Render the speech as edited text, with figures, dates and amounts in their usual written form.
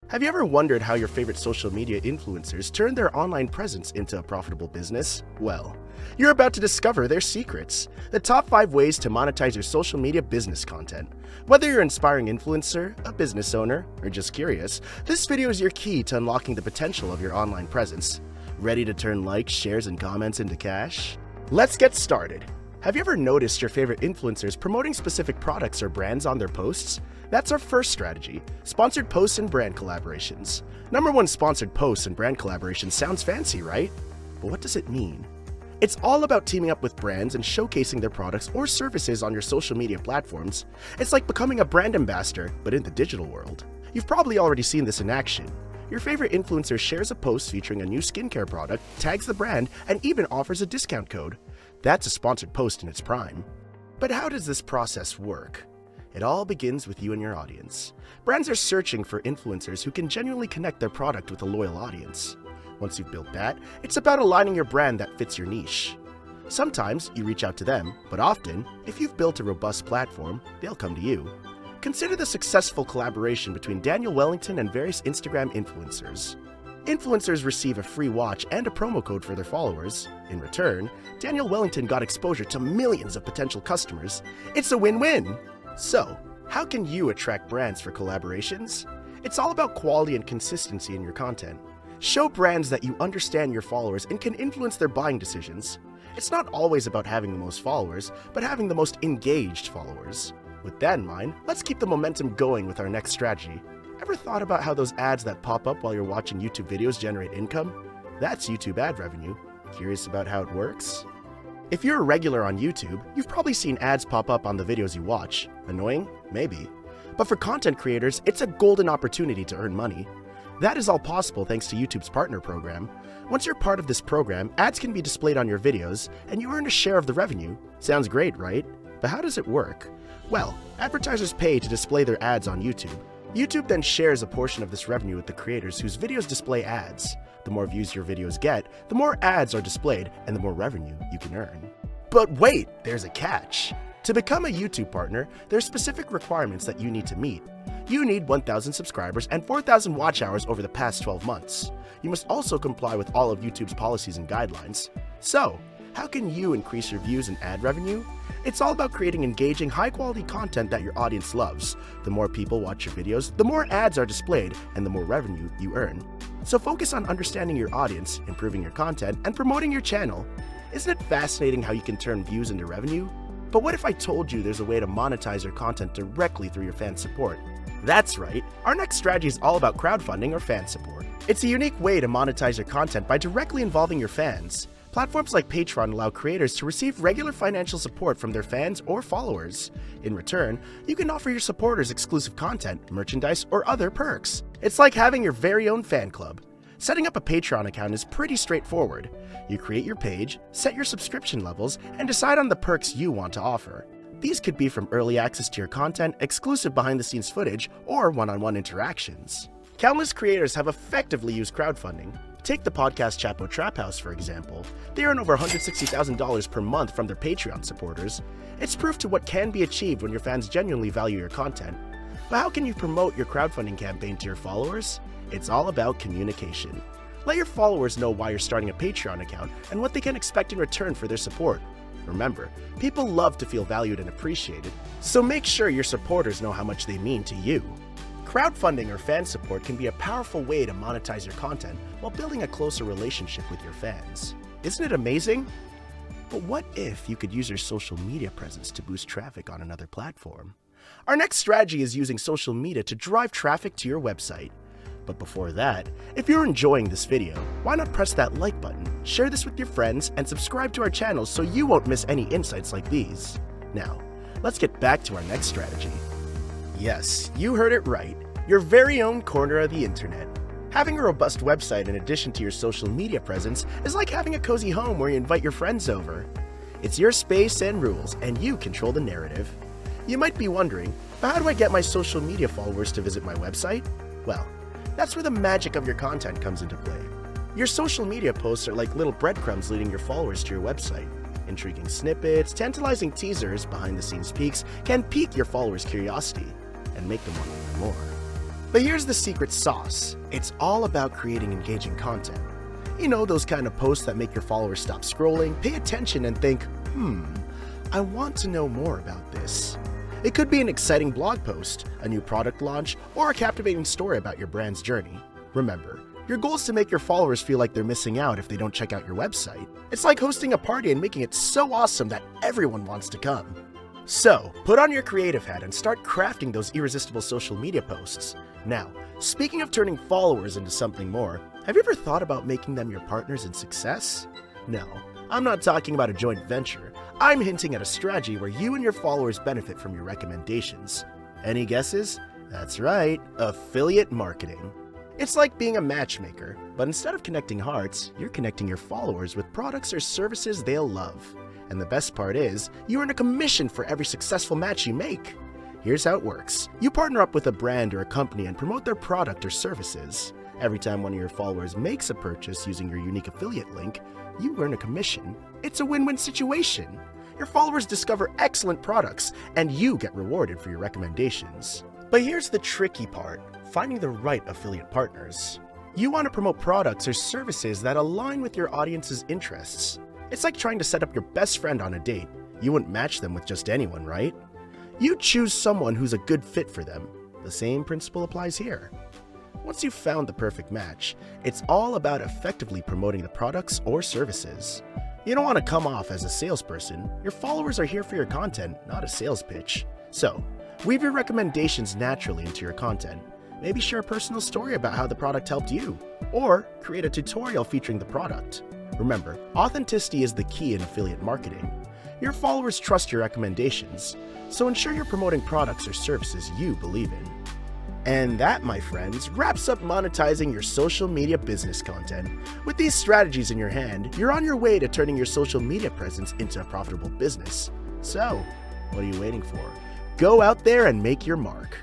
Have you ever wondered how your favorite social media influencers turn their online presence into a profitable business? Well, you're about to discover their secrets, the top 5 ways to monetize your social media business content. Whether you're an inspiring influencer, a business owner, or just curious, this video is your key to unlocking the potential of your online presence. Ready to turn likes, shares, and comments into cash? Let's get started. Have you ever noticed your favorite influencers promoting specific products or brands on their posts? That's our first strategy, sponsored posts and brand collaborations. Number 1, sponsored posts and brand collaborations sounds fancy, right? But what does it mean? It's all about teaming up with brands and showcasing their products or services on your social media platforms. It's like becoming a brand ambassador, but in the digital world. You've probably already seen this in action. Your favorite influencer shares a post featuring a new skincare product, tags the brand, and even offers a discount code. That's a sponsored post in its prime. But how does this process work? It all begins with you and your audience. Brands are searching for influencers who can genuinely connect their product with a loyal audience. Once you've built that, it's about aligning your brand that fits your niche. Sometimes you reach out to them, but often, if you've built a robust platform, they'll come to you. Consider the successful collaboration between Daniel Wellington and various Instagram influencers. Influencers receive a free watch and a promo code for their followers. In return, Daniel Wellington got exposure to millions of potential customers. It's a win-win! So, how can you attract brands for collaborations? It's all about quality and consistency in your content. Show brands that you understand your followers and can influence their buying decisions. It's not always about having the most followers, but having the most engaged followers. With that in mind, let's keep the momentum going with our next strategy. Ever thought about how those ads that pop up while you're watching YouTube videos generate income? That's YouTube ad revenue. Curious about how it works? If you're a regular on YouTube, you've probably seen ads pop up on the videos you watch. Annoying? Maybe. But for content creators, it's a golden opportunity to earn money. That is all possible thanks to YouTube's partner program. Once you're part of this program, ads can be displayed on your videos, and you earn a share of the revenue. Sounds great, right? But how does it work? Well, advertisers pay to display their ads on YouTube. YouTube then shares a portion of this revenue with the creators whose videos display ads. The more views your videos get, the more ads are displayed and the more revenue you can earn. But wait, there's a catch. To become a YouTube partner, there are specific requirements that you need to meet. You need 1,000 subscribers and 4,000 watch hours over the past 12 months. You must also comply with all of YouTube's policies and guidelines. So, how can you increase your views and ad revenue? It's all about creating engaging, high-quality content that your audience loves. The more people watch your videos, the more ads are displayed, and the more revenue you earn. So focus on understanding your audience, improving your content, and promoting your channel. Isn't it fascinating how you can turn views into revenue? But what if I told you there's a way to monetize your content directly through your fan support? That's right, our next strategy is all about crowdfunding or fan support. It's a unique way to monetize your content by directly involving your fans. Platforms like Patreon allow creators to receive regular financial support from their fans or followers. In return, you can offer your supporters exclusive content, merchandise, or other perks. It's like having your very own fan club. Setting up a Patreon account is pretty straightforward. You create your page, set your subscription levels, and decide on the perks you want to offer. These could be from early access to your content, exclusive behind-the-scenes footage, or one-on-one interactions. Countless creators have effectively used crowdfunding. Take the podcast Chapo Trap House, for example. They earn over $160,000 per month from their Patreon supporters. It's proof to what can be achieved when your fans genuinely value your content. But how can you promote your crowdfunding campaign to your followers? It's all about communication. Let your followers know why you're starting a Patreon account and what they can expect in return for their support. Remember, people love to feel valued and appreciated, so make sure your supporters know how much they mean to you. Crowdfunding or fan support can be a powerful way to monetize your content while building a closer relationship with your fans. Isn't it amazing? But what if you could use your social media presence to boost traffic on another platform? Our next strategy is using social media to drive traffic to your website. But before that, if you're enjoying this video, why not press that like button, share this with your friends, and subscribe to our channel so you won't miss any insights like these. Now, let's get back to our next strategy. Yes, you heard it right. Your very own corner of the internet. Having a robust website in addition to your social media presence is like having a cozy home where you invite your friends over. It's your space and rules, and you control the narrative. You might be wondering, but how do I get my social media followers to visit my website? Well, that's where the magic of your content comes into play. Your social media posts are like little breadcrumbs leading your followers to your website. Intriguing snippets, tantalizing teasers, behind-the-scenes peeks can pique your followers' curiosity and make them want to learn more. But here's the secret sauce. It's all about creating engaging content. You know, those kind of posts that make your followers stop scrolling, pay attention, and think, I want to know more about this. It could be an exciting blog post, a new product launch, or a captivating story about your brand's journey. Remember, your goal is to make your followers feel like they're missing out if they don't check out your website. It's like hosting a party and making it so awesome that everyone wants to come. So, put on your creative hat and start crafting those irresistible social media posts. Now, speaking of turning followers into something more, have you ever thought about making them your partners in success? No, I'm not talking about a joint venture. I'm hinting at a strategy where you and your followers benefit from your recommendations. Any guesses? That's right, affiliate marketing. It's like being a matchmaker, but instead of connecting hearts, you're connecting your followers with products or services they'll love. And the best part is, you earn a commission for every successful match you make. Here's how it works. You partner up with a brand or a company and promote their product or services. Every time one of your followers makes a purchase using your unique affiliate link, you earn a commission. It's a win-win situation. Your followers discover excellent products, and you get rewarded for your recommendations. But here's the tricky part, finding the right affiliate partners. You want to promote products or services that align with your audience's interests. It's like trying to set up your best friend on a date. You wouldn't match them with just anyone, right? You choose someone who's a good fit for them. The same principle applies here. Once you've found the perfect match, it's all about effectively promoting the products or services. You don't want to come off as a salesperson. Your followers are here for your content, not a sales pitch. So, weave your recommendations naturally into your content. Maybe share a personal story about how the product helped you, or create a tutorial featuring the product. Remember, authenticity is the key in affiliate marketing. Your followers trust your recommendations, so ensure you're promoting products or services you believe in. And that, my friends, wraps up monetizing your social media business content. With these strategies in your hand, you're on your way to turning your social media presence into a profitable business. So, what are you waiting for? Go out there and make your mark.